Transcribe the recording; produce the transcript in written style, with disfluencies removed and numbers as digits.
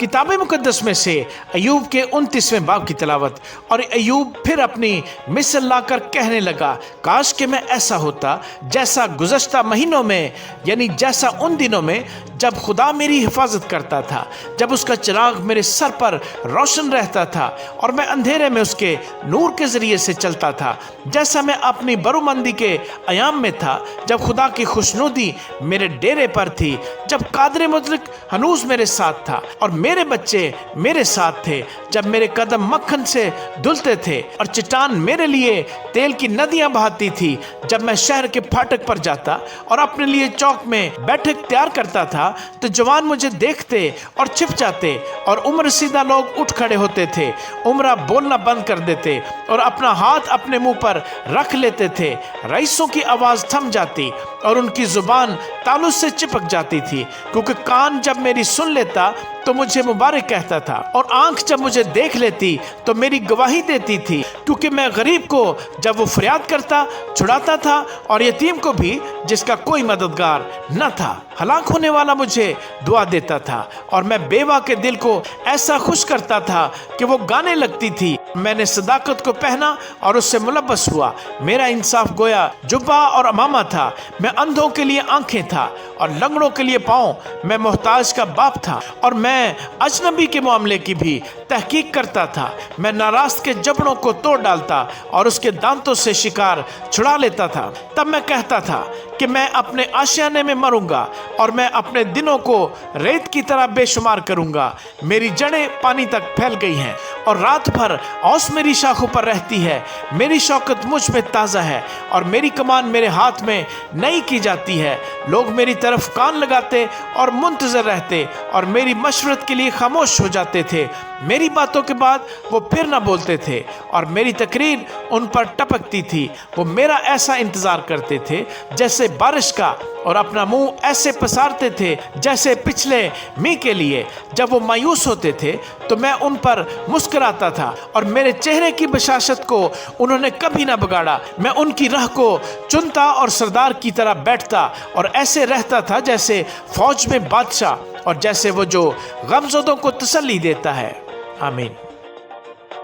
किताब मुकद्दस में से अय्यूब के 29वें बाब की तिलावत। और अय्यूब फिर अपनी मिसल लाकर कहने लगा, काश कि मैं ऐसा होता जैसा गुज़श्ता महीनों में, यानी जैसा उन दिनों में जब खुदा मेरी हिफाजत करता था, जब उसका चिराग मेरे सर पर रोशन रहता था और मैं अंधेरे में उसके नूर के ज़रिए से चलता था, जैसा मैं अपनी बरूमंदी के अयाम में था, जब खुदा की खुशनुदी मेरे डेरे पर थी, जब कादर मुतलक हनूज मेरे साथ था और मेरे बच्चे मेरे साथ थे, जब मेरे कदम मक्खन से धुलते थे और चट्टान मेरे लिए तेल की नदियां बहाती थी, जब मैं शहर के फाटक पर जाता और अपने लिए चौक में बैठक तैयार करता था, तो जवान मुझे देखते और छिप जाते और उम्र रसीदा लोग उठ खड़े होते थे, उम्रा बोलना बंद कर देते और अपना हाथ अपने मुंह पर रख लेते थे। रईसों की आवाज़ थम जाती और उनकी जुबान तालू से चिपक जाती थी, क्योंकि कान जब मेरी सुन लेता तो मुझे मुबारक कहता था और आंख जब मुझे देख लेती तो मेरी गवाही देती थी, क्योंकि मैं गरीब को जब वो फरियाद करता छुड़ाता था और यतीम को भी जिसका कोई मददगार न था। हलाक होने वाला मुझे दुआ देता था और मैं बेवा के दिल को ऐसा खुश करता था कि वो गाने लगती थी। मैंने सदाकत को पहना और उससे मुलब्बस हुआ। मेरा इंसाफ गोया जुब्बा और अमामा था। मैं अंधों के लिए आंखें था और लंगड़ों के लिए पाँव। मैं मोहताज का बाप था और मैं अजनबी के मामले की भी तहकीक करता था। मैं नारास्त के जबड़ों को तोड़ डालता और उसके दांतों से शिकार छुड़ा लेता था। तब मैं कहता था कि मैं अपने आशियाने में मरूंगा और मैं अपने दिनों को रेत की तरह बेशुमार करूंगा। मेरी जड़ें पानी तक फैल गई हैं और रात भर औस मेरी शाखों पर रहती है। मेरी शौकत मुझ में ताज़ा है और मेरी कमान मेरे हाथ में नई की जाती है। लोग मेरी तरफ कान लगाते और मुंतज़र रहते और मेरी मशवरत के लिए खामोश हो जाते थे। मेरी बातों के बाद वो फिर ना बोलते थे और मेरी तकरीर उन पर टपकती थी। वो मेरा ऐसा इंतज़ार करते थे जैसे बारिश का और अपना मुंह ऐसे पसारते थे जैसे पिछले मी के लिए। जब वो मायूस होते थे तो मैं उन पर मुस्कुराता था और मेरे चेहरे की बशाशत को उन्होंने कभी ना बिगाड़ा। मैं उनकी राह को चुनता और सरदार की तरह बैठता और ऐसे रहता था जैसे फौज में बादशाह और जैसे वो जो गमज़दों को तसल्ली देता है। आमीन।